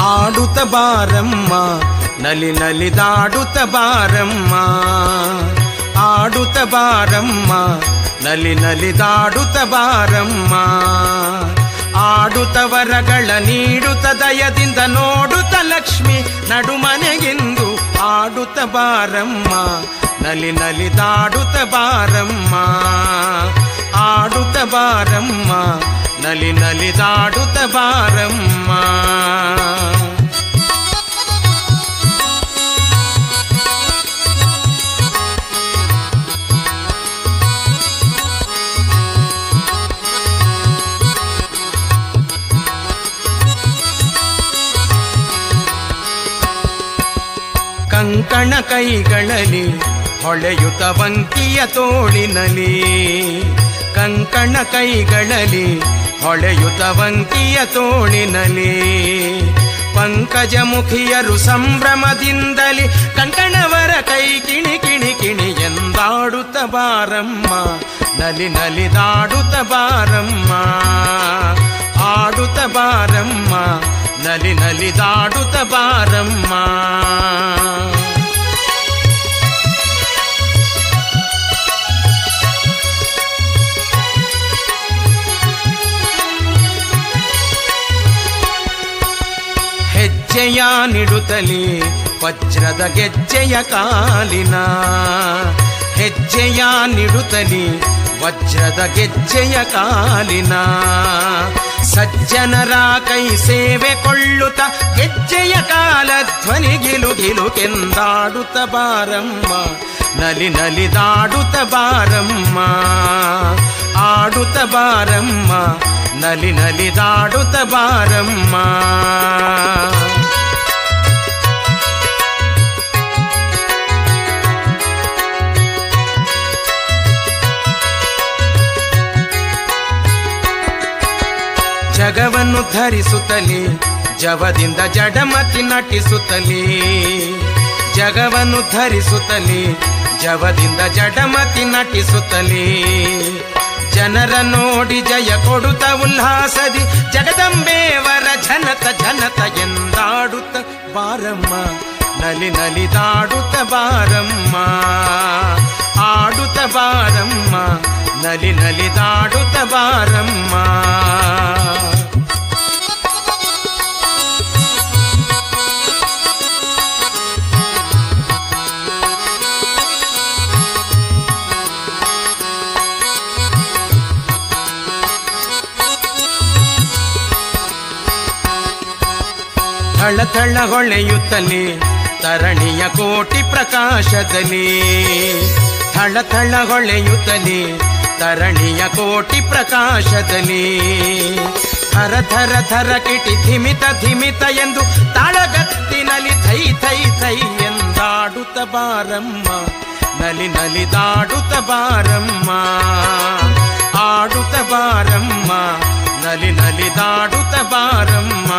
ಆಡುತ್ತ ಬಾರಮ್ಮ ನಲಿ ನಲಿದಾಡುತ್ತ ಬಾರಮ್ಮ, ಆಡುತ್ತ ಬಾರಮ್ಮ ನಲಿ ನಲಿದಾಡುತ್ತ ಬಾರಮ್ಮ, ಆಡುತ್ತ ವರಗಳ ನೀಡುತ್ತ ದಯದಿಂದ ನೋಡುತ್ತ ಲಕ್ಷ್ಮಿ ನಡುಮನೆಗೆಂದು ಆಡುತ್ತ ಬಾರಮ್ಮ ನಲಿ ನಲಿದಾಡುತ್ತ ಬಾರಮ್ಮ, ಆಡುತ್ತ ಬಾರಮ್ಮ ನಲಿ ನಲಿದಾಡುತ್ತ ಬಾರಮ್ಮ. ಕಂಕಣ ಕೈಗಳಲ್ಲಿ ಹೊಳೆಯುತ ವಂಕಿಯ ತೋಳಿನಲಿ, ಕಂಕಣ ಕೈಗಳಲ್ಲಿ ಹೊಳೆಯುತ ವಂಕಿಯ ತೋಳಿನಲಿ, ಪಂಕಜ ಮುಖಿಯರು ಸಂಭ್ರಮದಿಂದಲಿ ಕಂಕಣವರ ಕೈ ಕಿಣಿ ಕಿಣಿ ಕಿಣಿ ಎಂದಾಡುತ್ತ ಬಾರಮ್ಮ ನಲಿ ನಲಿದಾಡುತ್ತ ಬಾರಮ್ಮ, ಆಡುತ್ತ ಬಾರಮ್ಮ ನಲಿ ನಲಿದಾಡುತ್ತ ಬಾರಮ್ಮ. ಹೆಜ್ಜೆಯ ನಿಡುತ್ತಲಿ ವಜ್ರದ ಗೆಜ್ಜೆಯ ಕಾಲಿನ, ಹೆಜ್ಜೆಯ ನಿಡುತ್ತಲಿ ವಜ್ರದ ಗೆಜ್ಜೆಯ ಕಾಲಿನ, ಸಜ್ಜನರ ಕೈ ಸೇವೆ ಕೊಳ್ಳುತ್ತ ಗೆಜ್ಜೆಯ ಕಾಲ ಧ್ವನಿ ಗಿಲು ಗಿಲುಕೆಂದಾಡುತ್ತ ಬಾರಮ್ಮ ನಲಿ ನಲಿದಾಡುತ್ತ ಬಾರಮ್ಮ, ಆಡುತ್ತ ಬಾರಮ್ಮ ನಲಿ ನಲಿದಾಡುತ್ತ ಬಾರಮ್ಮ. ಜಗವನ್ನು ಧರಿಸುತ್ತಲೇ ಜವದಿಂದ ಜಡಮತಿ ನಟಿಸುತ್ತಲೇ, ಜಗವನ್ನು ಧರಿಸುತ್ತಲೇ ಜವದಿಂದ ಜಡಮತಿ ನಟಿಸುತ್ತಲೇ, ಜನರ ನೋಡಿ ಜಯ ಕೊಡುತ್ತ ಉಲ್ಲಾಸದಿ ಜಗದಂಬೇವರ ಜನತ ಜನತ ಎಂದಾಡುತ್ತ ಬಾರಮ್ಮ ನಲಿ ನಲಿದಾಡುತ್ತ ಬಾರಮ್ಮ, ಆಡುತ್ತ ಬಾರಮ್ಮ ನಲಿ ನಲಿದಾಡುತ್ತ ಬಾರಮ್ಮ. ಥಳಥಳ ಹೊಳೆಯುತ್ತಲೇ ತರಣಿಯ ಕೋಟಿ ಪ್ರಕಾಶದಲ್ಲಿ, ಥಳಥಳ ಹೊಳೆಯುತ್ತಲೇ ತರಣಿಯ ಕೋಟಿ ಪ್ರಕಾಶದಲ್ಲಿ, ಥರ ಥರ ಥರ ಕಿಟಿ ಧಿಮಿತ ಧಿಮಿತ ಎಂದು ತಾಳಗತ್ತಿನಲ್ಲಿ ಥೈ ಥೈ ಥೈ ಎಂದಾಡುತ್ತ ಬಾರಮ್ಮ ನಲಿ ನಲಿದಾಡುತ್ತ ಬಾರಮ್ಮ, ಆಡುತ್ತ ಬಾರಮ್ಮ ನಲಿ ನಲಿದಾಡುತ್ತ ಬಾರಮ್ಮ.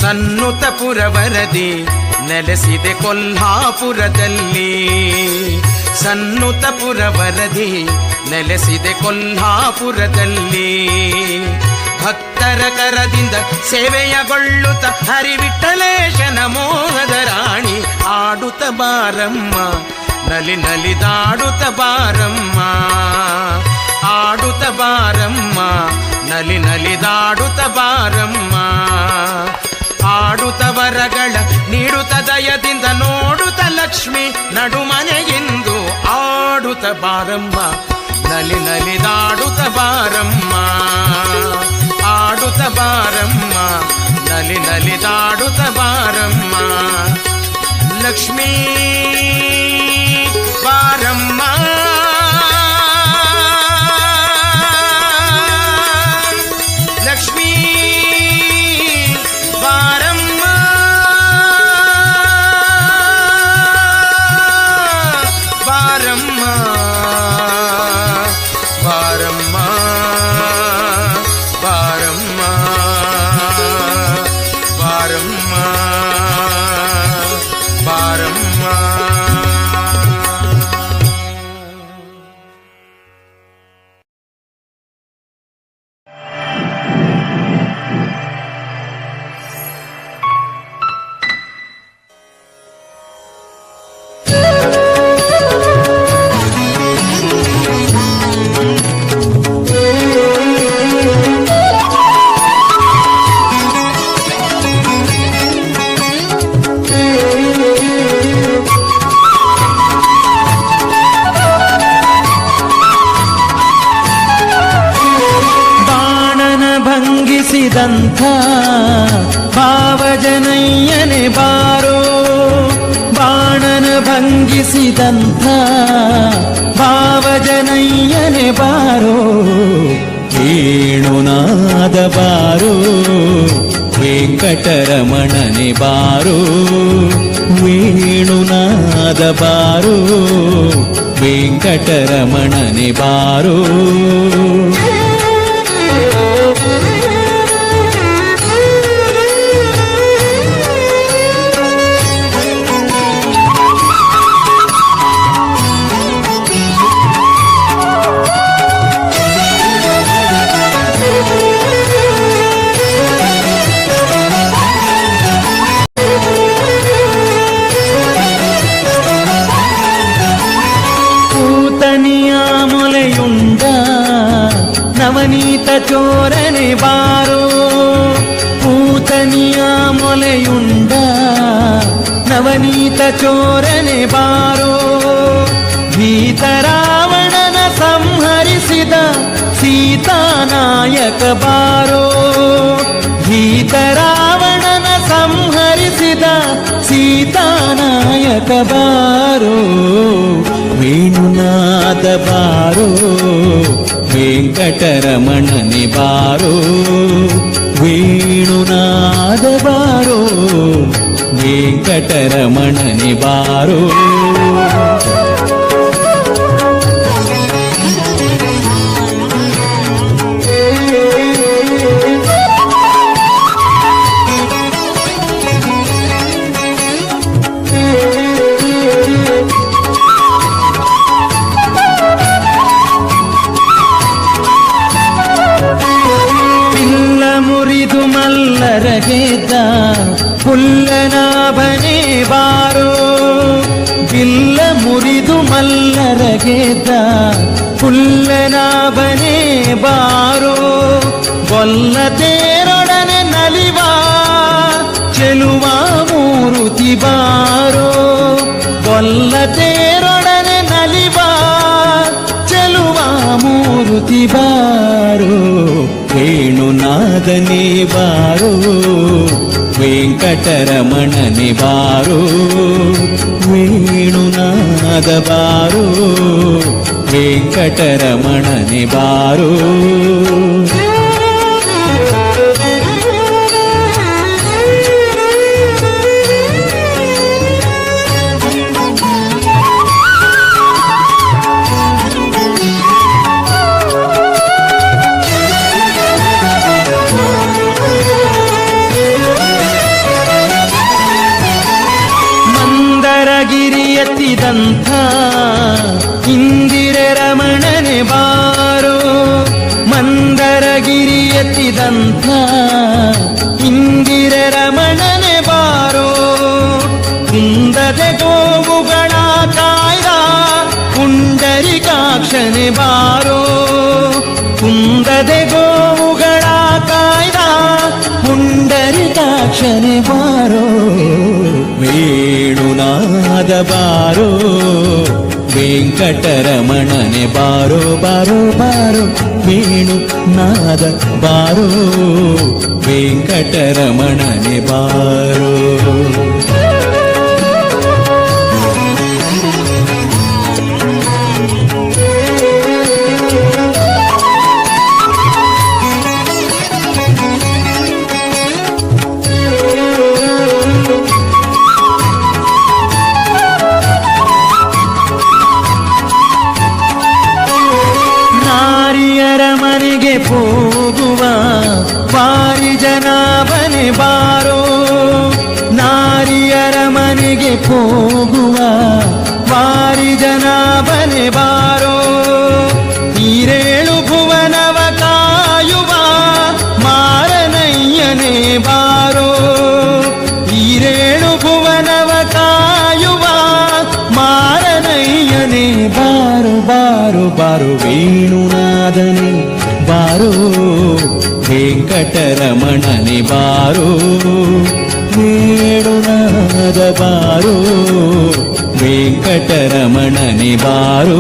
ಸನ್ನುತಪುರವರದಿ ನೆಲೆಸಿದೆ ಕೊಲ್ಹಾಪುರದಲ್ಲಿ, ಸನ್ನುತಪುರವರದಿ ನೆಲೆಸಿದೆ ಕೊಲ್ಹಾಪುರದಲ್ಲಿ, ಭಕ್ತರ ಕರದಿಂದ ಸೇವೆಯಗೊಳ್ಳುತ್ತ ಹರಿವಿಠಲೇಶನ ಮೋಹದ ರಾಣಿ ಆಡುತ್ತ ಬಾರಮ್ಮ ನಲಿ ನಲಿದಾಡುತ್ತ ಬಾರಮ್ಮ, ಆಡುತ್ತ ಬಾರಮ್ಮ ನಲಿ ನಲಿದಾಡುತ್ತ ಬಾರಮ್ಮ, ಆಡುತ್ತ ವರಗಳ ನೀಡುತ್ತ ದಯದಿಂದ ನೋಡುತ್ತ ಲಕ್ಷ್ಮಿ ನಡುಮನೆಗೆಂದು ಆಡುತ್ತ ಬಾರಮ್ಮ ನಲಿ ನಲಿದಾಡುತ್ತ ಬಾರಮ್ಮ, ಆಡುತ್ತ ಬಾರಮ್ಮ ನಲಿ ನಲಿದಾಡುತ್ತ ಬಾರಮ್ಮ. ಲಕ್ಷ್ಮೀ ಬಾರಮ್ಮ, ಲಕ್ಷ್ಮೀ ಬಾರಮ್ಮ. ಭಂಗಿಸಿದಂಥ ಭಾವಜನಯ್ಯನೆ ಬಾರೋ, ಬಾಣನ ಭಂಗಿಸಿದಂಥ ಭಾವಜನಯ್ಯನೆ ಬಾರೋ, ವೇಣುನಾದ ಬಾರೋ, ವೆಂಕಟರಮಣನೆ ಬಾರೋ, ವೇಣುನಾದ ಬಾರೋ, ವೆಂಕಟರಮಣನೆ ಬಾರೋ. ನವನೀತ ಚೋರನೆ ಬಾರೋ, ಪೂತನಿಯ ಮೊಲೆಯುಂಡ ನವನೀತ ಚೋರನೆ ಬಾರೋ, ಭೀತರಾವಣನ ಸಂಹರಿಸಿದ ಸೀತಾನಾಯಕ ಬಾರೋ, ಭೀತರಾವಣನ ಸಂಹರಿಸಿದ ಸೀತಾನಾಯಕ ಬಾರೋ, ವೇಣುನಾದ ಬಾರೋ, ವೆಂಕಟರಮಣನೆ ಬಾರೋ, ವೇಣುನಾದ ಬಾರೋ, ವೆಂಕಟರಮಣನೆ ಬಾರೋ. ಮಲ್ಲರಗೆದ್ದ ಪುಲ್ಲನಾಭನೇ ಬಾರೋ, ಬಿಲ್ಲ ಮುರಿದು ಮಲ್ಲರಗೆದ್ದ ಪುಲ್ಲನಾಭನೇ ಬಾರೋ, ಗೊಲ್ಲ ತೇರೊಡನೆ ನಲಿವ ಚೆಲುವ ಮೂರುತಿ ಬಾರೋ, ಗೊಲ್ಲ ತೇರೊಡನೆ ನಲಿವ ಚೆಲುವ ಮೂರುತಿ ಬಾರೋ, ವೇಣುನಾದನೆ ಬಾರೋ, ವೆಂಕಟರಮಣನೆ ಬಾರೋ, ವೇಣುನಾದ ಬಾರೋ, ವೆಂಕಟರಮಣನೆ ಬಾರೋ. ಗಿರಿಯತ್ತಿದಂಥ ಇಂದಿರೆ ರಮಣನೆ ಬಾರೋ, ಮಂದರಗಿರಿಯತ್ತಿದಂಥ ಇಂದಿರೆ ರಮಣನೆ ಬಾರೋ, ಕುಂದದೆ ಗೋವುಗಳ ಕಾಯ್ದ ಪುಂಡರಿಕಾಕ್ಷನೆ ಬಾರೋ, ಕುಂದದೆ ಗೋವುಗಳ ಕಾಯ್ದ ಪುಂಡರಿಕಾಕ್ಷನೆ ಬಾರೋ, ವೇಣುನಾದ ಬಾರೋ, ವೆಂಕಟರಮಣನೆ ಬಾರೋ, ಬಾರೋ ಬಾರೋ, ವೇಣುನಾದ ಬಾರೋ, ವೆಂಕಟರಮಣನೆ ಬಾರೋ. ಹೋಗುವ ವಾರಿಜನಾಭನೆ ಬಾರೋ, ನಾರಿಯರ ಮನೆಗೆ ಹೋಗುವ ವಾರಿಜನಾಭನೆ ಬಾರೋ, ಈರೇಳು ಭುವನವ ಕಾಯುವ ಮಾರನಯ್ಯನೇ ಬಾರೋ, ಈರೇಳು ಭುವನವ ಕಾಯುವ ಮಾರನಯ್ಯನೇ ಬಾರೋ, ಬಾರೋ ಬಾರೋ, ವೇಣುನಾದನೆ ಬಾರೋ, ವೆಂಕಟರಮಣನೆ ಬಾರೋ, ವೇಣುನಾದ ಬಾರೋ, ವೆಂಕಟರಮಣನೆ ಬಾರೋ.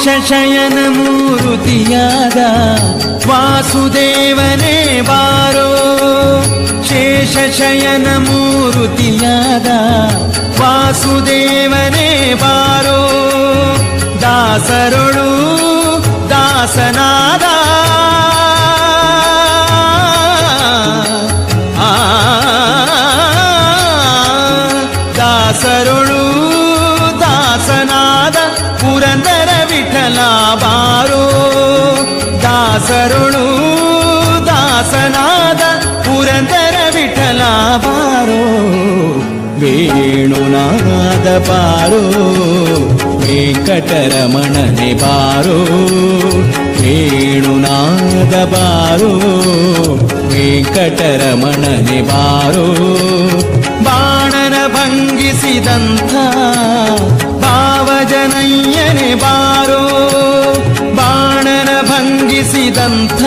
ಶೇಷಶಯನ ಮೂರುತಿಯಾದ ವಾಸುದೇವನೇ ಬಾರೋ ಶೇಷಶಯನ ಮೂರುತಿಯಾದ ವಾಸುದೇವನೇ ಬಾರೋ ದಾಸರೊಳು ದಾಸನಾದ ದಾಸರೊಳು ದಾಸನಾದ ಪುರಂದರ ವಿಠಲ ಬಾರೋ ದಾಸರೊಳು ದಾಸನಾದ ಪುರಂದರ ವಿಠಲ ಬಾರೋ ವೇಣುನಾದ ಬಾರೋ ವೆಂಕಟರಮಣನೆ ಬಾರೋ ವೇಣುನಾದ ಬಾರೋ ವೆಂಕಟರಮಣನೆ ಬಾರೋ ಬಾಣನ ಭಂಗಿಸಿದಂಥ ಭಾವಜನಯ್ಯನೆ ಬಾರೋ ಬಾಣನ ಭಂಗಿಸಿದಂಥ